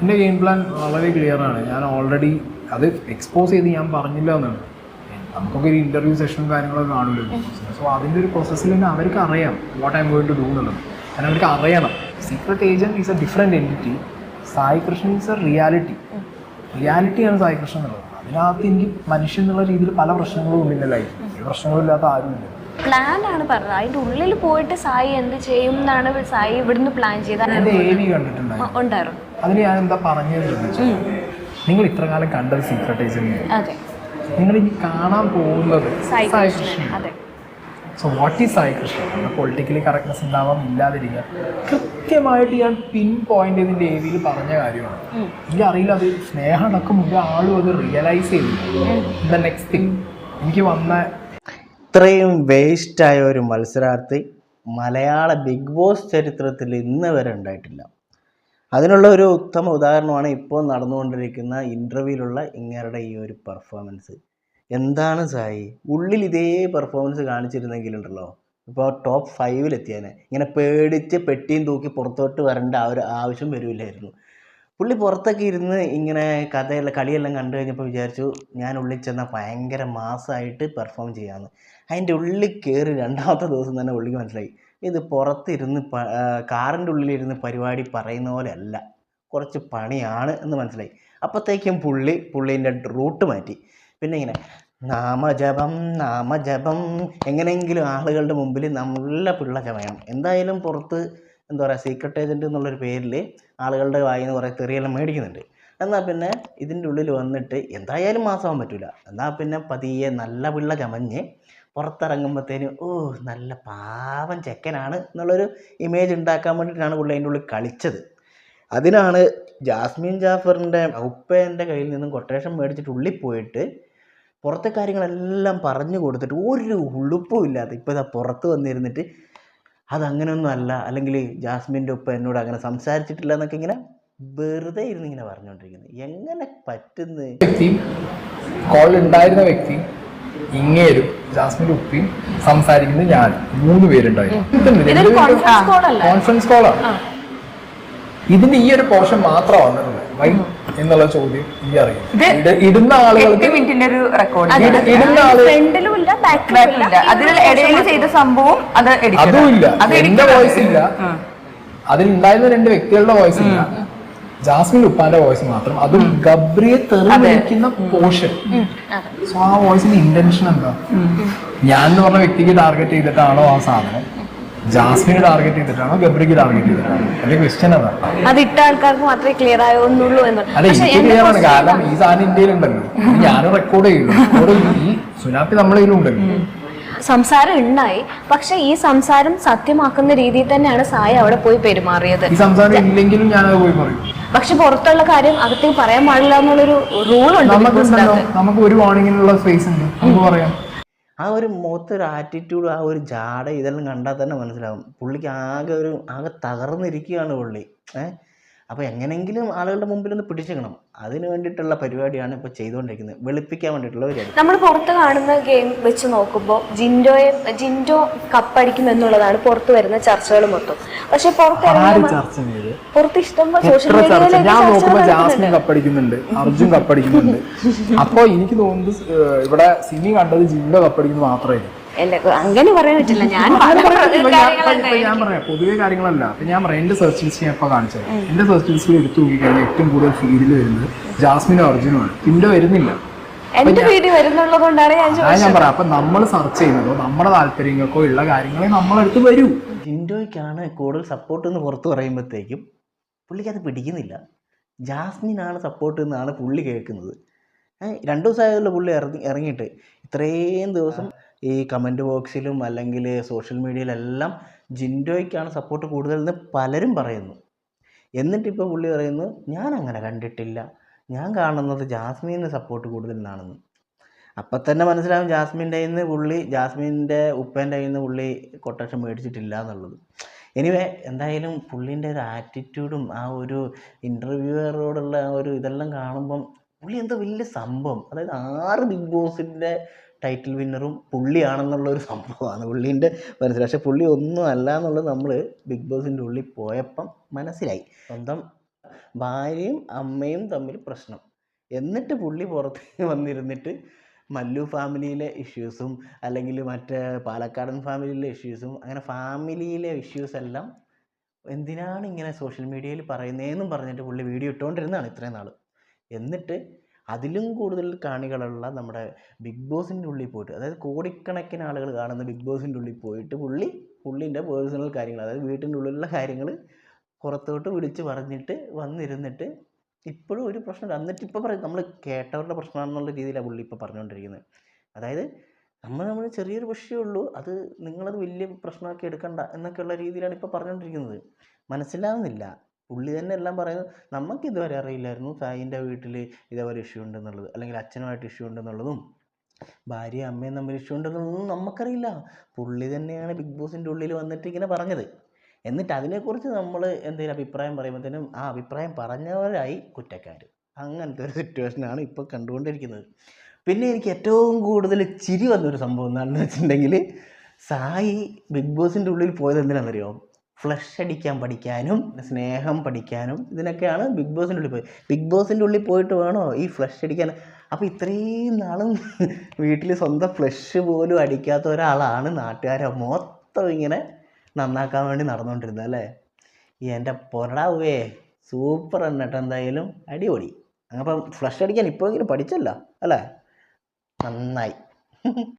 എൻ്റെ game plan വളരെ ക്ലിയറാണ്. ഞാൻ ഓൾറെഡി അത് എക്സ്പോസ് ചെയ്ത് ഞാൻ പറഞ്ഞില്ല എന്നാണ്. നമുക്കൊക്കെ ഒരു ഇൻ്റർവ്യൂ സെഷനും കാര്യങ്ങളൊക്കെ കാണുമല്ലോ. സോ അതിൻ്റെ ഒരു പ്രോസസ്സിൽ തന്നെ അവർക്ക് അറിയാം what I am going to do എന്നുള്ളത്. കാരണം അവർക്ക് അറിയണം secret agent is a different entity, Sai Krishnan is a റിയാലിറ്റിയാണ് സായി കൃഷ്ണൻ എന്നുള്ളത്. അതിനകത്ത് എനിക്ക് മനുഷ്യൻ എന്നുള്ള രീതിയിൽ പല പ്രശ്നങ്ങളും ഉള്ളിൻ്റെ ലൈഫ്, പ്രശ്നങ്ങളില്ലാത്ത ആരുമില്ല. പ്ലാനാണ് പറഞ്ഞത്, അതിൻ്റെ ഉള്ളിൽ പോയിട്ട് സായി എന്ത് ചെയ്യും എന്നാണ് സായി ഇവിടുന്ന് പ്ലാൻ ചെയ്തത്. എൻ്റെ AV കണ്ടിട്ടുണ്ടായിരുന്നു. അതിന് ഞാൻ എന്താ പറഞ്ഞത്, നിങ്ങൾ ഇത്ര കാലം കണ്ടത് സീക്രട്ട് ഏജൻറ്റ്, നിങ്ങൾ ഇനി കാണാൻ പോകുന്നത് Sai Krishnan. So what is Sai Krishnan? നമ്മുടെ പൊളിറ്റിക്കലി കറക്റ്റ്നെസ് ഉണ്ടാവാൻ ഇല്ലാതിരിക്കുക. കൃത്യമായിട്ട് ഞാൻ പിൻ പോയിന്റ് ഇതിൻ്റെ AVയിൽ പറഞ്ഞ കാര്യമാണ്. എനിക്കറിയില്ല അത് സ്നേഹം അടക്കം മുമ്പ് ആളും അത് റിയലൈസ് ചെയ്തില്ല. ദ നെക്സ്റ്റ് തിങ് എനിക്ക് വന്ന ഇത്രയും വേസ്റ്റായ ഒരു മത്സരാർത്ഥി മലയാള ബിഗ് ബോസ് ചരിത്രത്തിൽ ഇന്ന് വരെ ഉണ്ടായിട്ടില്ല. അതിനുള്ള ഒരു ഉത്തമ ഉദാഹരണമാണ് ഇപ്പോൾ നടന്നുകൊണ്ടിരിക്കുന്ന ഇൻ്റർവ്യൂവിലുള്ള ഇങ്ങരുടെ ഈ ഒരു പെർഫോമൻസ്. എന്താണ് സായി, ഉള്ളിൽ ഇതേ പെർഫോമൻസ് കാണിച്ചിരുന്നെങ്കിലുണ്ടല്ലോ ഇപ്പോൾ ടോപ്പ് 5-ലെത്തിയാനെ. ഇങ്ങനെ പേടിച്ച് പെട്ടിയും തൂക്കി പുറത്തോട്ട് വരേണ്ട ആ ഒരു ആവശ്യം വരില്ലായിരുന്നു. പുള്ളി പുറത്തൊക്കെ ഇരുന്ന് ഇങ്ങനെ കളിയെല്ലാം കണ്ടു കഴിഞ്ഞപ്പോൾ വിചാരിച്ചു ഞാൻ ഉള്ളിൽ ചെന്നാൽ ഭയങ്കര മാസമായിട്ട് പെർഫോം ചെയ്യാമെന്ന്. അതിൻ്റെ ഉള്ളിൽ കയറി രണ്ടാമത്തെ ദിവസം തന്നെ പുള്ളിക്ക് മനസ്സിലായി ഇത് പുറത്തിരുന്ന് കാറിൻ്റെ ഉള്ളിലിരുന്ന് പരിപാടി പറയുന്ന പോലെ അല്ല, കുറച്ച് പണിയാണ് എന്ന് മനസ്സിലായി. അപ്പോഴത്തേക്കും പുള്ളീൻ്റെ റൂട്ട് മാറ്റി. പിന്നെ ഇങ്ങനെ നാമജപം എങ്ങനെയെങ്കിലും ആളുകളുടെ മുമ്പിൽ നല്ല പിള്ള ചമയണം. എന്തായാലും പുറത്ത് എന്താ പറയുക, സീക്രട്ട് ഏജൻറ്റ് എന്നുള്ളൊരു പേരിൽ ആളുകളുടെ വായിൽ നിന്ന് കുറേ തെറിയെല്ലാം മേടിക്കുന്നുണ്ട്. എന്നാൽ പിന്നെ ഇതിൻ്റെ ഉള്ളിൽ വന്നിട്ട് എന്തായാലും മാസമാകാൻ പറ്റില്ല. എന്നാൽ പിന്നെ പതിയെ നല്ല പിള്ള ചമഞ്ഞ് പുറത്തിറങ്ങുമ്പോഴത്തേനും നല്ല പാവം ചെക്കനാണ് എന്നുള്ളൊരു ഇമേജ് ഉണ്ടാക്കാൻ വേണ്ടിയിട്ടാണ് പുള്ളി അതിൻ്റെ ഉള്ളിൽ കളിച്ചത്. അതിനാണ് ജാസ്മിൻ ജാഫറിൻ്റെ ഉപ്പേൻ്റെ കയ്യിൽ നിന്നും കൊട്ടേഷൻ മേടിച്ചിട്ട് ഉള്ളിൽ പോയിട്ട് പുറത്തെ കാര്യങ്ങളെല്ലാം പറഞ്ഞു കൊടുത്തിട്ട് ഒരു ഉളുപ്പും ഇല്ലാതെ ഇപ്പോൾ ഇതാ പുറത്ത് വന്നിരുന്നിട്ട് അതങ്ങനെയൊന്നും അല്ല, അല്ലെങ്കിൽ ജാസ്മിൻ്റെ ഉപ്പ എന്നോട് അങ്ങനെ സംസാരിച്ചിട്ടില്ല എന്നൊക്കെ ഇങ്ങനെ വെറുതെ ഇരുന്ന് ഇങ്ങനെ പറഞ്ഞുകൊണ്ടിരിക്കുന്നത്. എങ്ങനെ പറ്റുന്നു? കോൾ ഉണ്ടായിരുന്ന വ്യക്തി ഇങ്ങേരും ജാസ്മിൻ്റെ ഉപ്പയും സംസാരിക്കുന്നത് ഞാൻ 3 പേരുണ്ടായിരുന്നു. കോൺഫറൻസ് കോളാണ്. ഇതിന്റെ ഈ ഒരു പോർഷൻ മാത്രം വന്നിട്ടുണ്ട്. വൈ എന്നുള്ള ചോദ്യം എനിക്കറിയാം. ഇടുന്ന ആളുകൾക്ക് അതുമില്ല, എന്റെ വോയിസ് ഇല്ല, അതിലുണ്ടായിരുന്ന 2 വ്യക്തികളുടെ വോയിസ് ഇല്ല, ജാസ്മിൻ ഉപ്പാന്റെ വോയിസ് മാത്രം. അതും ഗബ്രിയെ തെറിവിളിക്കുന്ന പോർഷൻ. സോ ആ വോയിസിന്റെ ഇന്റൻഷൻ എന്താ? ഞാൻ എന്ന് പറഞ്ഞ വ്യക്തിക്ക് ടാർഗറ്റ് ചെയ്തിട്ടാണോ ആ സാധനം, ജാസ്മിനെ ടാർഗറ്റ് ചെയ്തിട്ടാണോ, ഗബ്രിക്ക് ടാർഗറ്റ് ചെയ്തിട്ടാണോ? എന്റെ ക്വസ്റ്റ്യൻ അതാണ്. അത് ഇട്ട ആൾക്കാർക്ക് മാത്രമേ ക്ലിയർ ആവുന്നുള്ളൂ എന്ന്. അതെ, എനിക്ക് ക്ലിയർ ആണ്. കാരണം ഈ സാധനം ഇന്ത്യയിലുണ്ടല്ലോ, ഞാൻ റെക്കോർഡ് ചെയ്യുള്ളൂ. ഈ സുനാപ്പി നമ്മളെ ഇതിലുണ്ടല്ലോ. സംസാരം ഉണ്ടായി, പക്ഷെ ഈ സംസാരം സത്യമാക്കുന്ന രീതിയിൽ തന്നെയാണ് സായി അവിടെ പോയി പെരുമാറിയത്. ഈ സംസാരം ഇല്ലെങ്കിലും ഞാനത് പോയി പറയും. പക്ഷെ പുറത്തുള്ള കാര്യം അകത്തേക്ക് പറയാൻ പാടില്ല എന്നുള്ളൊരു റൂൾ ഉണ്ട്. നമുക്ക് ഒരു വാർണിങ്ങിനുള്ള സ്പേസ് ഉണ്ട്, നമുക്ക് പറയാം. ആ ഒരു മുഖത്തൊരു ആറ്റിറ്റ്യൂഡ്, ആ ഒരു ജാട ഇതെല്ലാം കണ്ടാൽ തന്നെ മനസ്സിലാവും പുള്ളിക്ക് ആകെ തകർന്നിരിക്കുകയാണ് പുള്ളി. അപ്പോൾ എങ്ങനെയെങ്കിലും ആളുകളുടെ മുമ്പിൽ ഒന്ന് പിടിച്ചേക്കണം. അതിന് വേണ്ടിയിട്ടുള്ള പരിപാടിയാണ് ഇപ്പോൾ ചെയ്തുകൊണ്ടിരിക്കുന്നത്, വെളുപ്പിക്കാൻ വേണ്ടിയിട്ടുള്ള പരിപാടി. നമ്മൾ പുറത്ത് കാണുന്ന ഗെയിം വെച്ച് നോക്കുമ്പോൾ ജിൻഡോ കപ്പടിക്കും എന്നുള്ളതാണ് പുറത്ത് വരുന്ന ചർച്ചകൾ മൊത്തം. പക്ഷെ പുറത്ത് ഇഷ്ടംപോലെ സോഷ്യൽ മീഡിയയിൽ ഞാൻ നോക്കുമ്പോൾ ജാസ്മിൻ കപ്പടിക്കുന്നുണ്ട്, അർജുൻ കപ്പടിക്കുന്നുണ്ട്. അപ്പോൾ എനിക്ക് തോന്നുന്നത് ഇവിടെ സിമി കണ്ടത് ജിൻഡോ കപ്പടിക്കുന്നത് മാത്രമായിരുന്നു. അങ്ങനെ പറയാൻ പറ്റില്ല. ഞാൻ പറയാം പൊതുവെ കാര്യങ്ങളല്ല. അപ്പൊ ഞാൻ പറയാം, എന്റെ സെർച്ച് ലിസ്റ്റ് ഞാൻ ഇപ്പൊ കാണിച്ചത്. എന്റെ സെർച്ച് ലിസ്റ്റിൽ എടുത്തു നോക്കിക്കഴിഞ്ഞാൽ ഏറ്റവും കൂടുതൽ ഫീഡിൽ വരുന്നത് ജാസ്മിനും അർജുനുമാണ്. ജിൻഡോ വരുന്നില്ല. ഞാൻ പറയാം, അപ്പൊ നമ്മൾ സെർച്ച് ചെയ്യുന്നതോ നമ്മുടെ താല്പര്യങ്ങൾക്കോ ഉള്ള കാര്യങ്ങളെ നമ്മളെടുത്ത് വരൂ. ജിൻഡോയ്ക്കാണ് കൂടുതൽ സപ്പോർട്ട് എന്ന് പുറത്ത് പറയുമ്പോഴത്തേക്കും പുള്ളിക്ക് അത് പിടിക്കുന്നില്ല. ജാസ്മിനാണ് സപ്പോർട്ട് എന്നാണ് പുള്ളി കേൾക്കുന്നത്. 2 ദിവസമായതുള്ള പുള്ളി ഇറങ്ങിയിട്ട് ഇത്രയും ദിവസം ഈ കമൻറ്റ് ബോക്സിലും അല്ലെങ്കിൽ സോഷ്യൽ മീഡിയയിലെല്ലാം ജിൻഡോയ്ക്കാണ് സപ്പോർട്ട് കൂടുതലെന്ന് പലരും പറയുന്നു. എന്നിട്ടിപ്പോൾ പുള്ളി പറയുന്നു ഞാൻ അങ്ങനെ കണ്ടിട്ടില്ല, ഞാൻ കാണുന്നത് ജാസ്മിന് സപ്പോർട്ട് കൂടുതലെന്നാണെന്ന്. അപ്പം തന്നെ മനസ്സിലാവും ജാസ്മിൻ്റെ ഉപ്പേൻ്റെ കയ്യിൽ നിന്ന് പുള്ളി കൊട്ടേഷൻ മേടിച്ചിട്ടില്ല എന്നുള്ളത്. എനിവേ എന്തായാലും പുള്ളീൻ്റെ ഒരു ആറ്റിറ്റ്യൂഡും ആ ഒരു ഇൻ്റർവ്യൂവറോടുള്ള ആ ഒരു ഇതെല്ലാം കാണുമ്പം പുള്ളി എന്തോ വലിയ സംഭവം. അതായത് 6 ബിഗ് ബോസിൻ്റെ ടൈറ്റിൽ വിന്നറും പുള്ളിയാണെന്നുള്ളൊരു സംഭവമാണ് പുള്ളീൻ്റെ മനസ്സിലായി. പക്ഷെ പുള്ളി ഒന്നും അല്ല എന്നുള്ളത് നമ്മൾ ബിഗ് ബോസിൻ്റെ ഉള്ളിൽ പോയപ്പം മനസ്സിലായി. സ്വന്തം ഭാര്യയും അമ്മയും തമ്മിൽ പ്രശ്നം. എന്നിട്ട് പുള്ളി പുറത്ത് വന്നിരുന്നിട്ട് മല്ലു ഫാമിലിയിലെ ഇഷ്യൂസും അല്ലെങ്കിൽ മറ്റേ പാലക്കാടൻ ഫാമിലിയിലെ ഇഷ്യൂസും അങ്ങനെ ഫാമിലിയിലെ ഇഷ്യൂസ് എല്ലാം എന്തിനാണ് ഇങ്ങനെ സോഷ്യൽ മീഡിയയിൽ പറയുന്നതെന്നും പറഞ്ഞിട്ട് പുള്ളി വീഡിയോ ഇട്ടുകൊണ്ടിരുന്നതാണ് ഇത്രയും നാൾ. എന്നിട്ട് അതിലും കൂടുതൽ കാണികളുള്ള നമ്മുടെ ബിഗ് ബോസിൻ്റെ ഉള്ളിൽ പോയിട്ട്, അതായത് കോടിക്കണക്കിന് ആളുകൾ കാണുന്ന ബിഗ് ബോസിൻ്റെ ഉള്ളിൽ പോയിട്ട് പുള്ളിൻ്റെ പേഴ്സണൽ കാര്യങ്ങൾ, അതായത് വീട്ടിൻ്റെ ഉള്ളിലുള്ള കാര്യങ്ങൾ പുറത്തോട്ട് വിളിച്ച് പറഞ്ഞിട്ട് വന്നിരുന്നിട്ട് ഇപ്പോഴും ഒരു പ്രശ്നമില്ല. എന്നിട്ട് ഇപ്പോൾ പറയും നമ്മൾ കേട്ടവരുടെ പ്രശ്നമാണെന്നുള്ള രീതിയിലാണ് പുള്ളി ഇപ്പോൾ പറഞ്ഞുകൊണ്ടിരിക്കുന്നത്. അതായത് നമ്മൾ ചെറിയൊരു വിഷയമുള്ളൂ, അത് നിങ്ങളത് വലിയ പ്രശ്നമാക്കി എടുക്കണ്ട എന്നൊക്കെയുള്ള രീതിയിലാണ് ഇപ്പോൾ പറഞ്ഞുകൊണ്ടിരിക്കുന്നത്. മനസ്സിലാവുന്നില്ല. പുള്ളി തന്നെ എല്ലാം പറയുന്നത്. നമുക്ക് ഇതുവരെ അറിയില്ലായിരുന്നു സായിൻ്റെ വീട്ടിൽ ഇതേപോലെ ഇഷ്യൂ ഉണ്ടെന്നുള്ളത്, അല്ലെങ്കിൽ അച്ഛനുമായിട്ട് ഇഷ്യൂ ഉണ്ടെന്നുള്ളതും ഭാര്യയും അമ്മയും തമ്മിൽ ഇഷ്യൂ ഉണ്ടെന്നുള്ളതൊന്നും നമുക്കറിയില്ല. പുള്ളി തന്നെയാണ് ബിഗ് ബോസിൻ്റെ ഉള്ളിൽ വന്നിട്ട് ഇങ്ങനെ പറഞ്ഞത്. എന്നിട്ട് അതിനെക്കുറിച്ച് നമ്മൾ എന്തെങ്കിലും അഭിപ്രായം പറയുമ്പോഴത്തേനും ആ അഭിപ്രായം പറഞ്ഞവരായി കുറ്റക്കാർ. അങ്ങനത്തെ ഒരു സിറ്റുവേഷനാണ് ഇപ്പോൾ കണ്ടുകൊണ്ടിരിക്കുന്നത്. പിന്നെ എനിക്ക് ഏറ്റവും കൂടുതൽ ചിരി വന്നൊരു സംഭവം എന്താണെന്ന് വെച്ചിട്ടുണ്ടെങ്കിൽ, സായി ബിഗ് ബോസിൻ്റെ ഉള്ളിൽ പോയത് എന്തിനാണെന്നറിയോ? ഫ്ലഷ് അടിക്കാൻ പഠിക്കാനും സ്നേഹം പഠിക്കാനും ഇതിനൊക്കെയാണ് ബിഗ് ബോസിൻ്റെ ഉള്ളിൽ പോയത്. ബിഗ് ബോസിൻ്റെ ഉള്ളിൽ പോയിട്ട് വേണോ ഈ ഫ്ലഷ് അടിക്കാൻ? അപ്പോൾ ഇത്രയും നാളും വീട്ടിൽ സ്വന്തം ഫ്ലഷ് പോലും അടിക്കാത്ത ഒരാളാണ് നാട്ടുകാരെ മൊത്തം ഇങ്ങനെ നന്നാക്കാൻ വേണ്ടി നടന്നുകൊണ്ടിരുന്നത് അല്ലേ? എൻ്റെ പൊടാവേ സൂപ്പർ എന്നിട്ട് എന്തായാലും അടിപൊളി. അപ്പം ഫ്ലഷ് അടിക്കാൻ ഇപ്പോഴെങ്കിലും പഠിച്ചല്ലോ അല്ലേ? നന്നായി.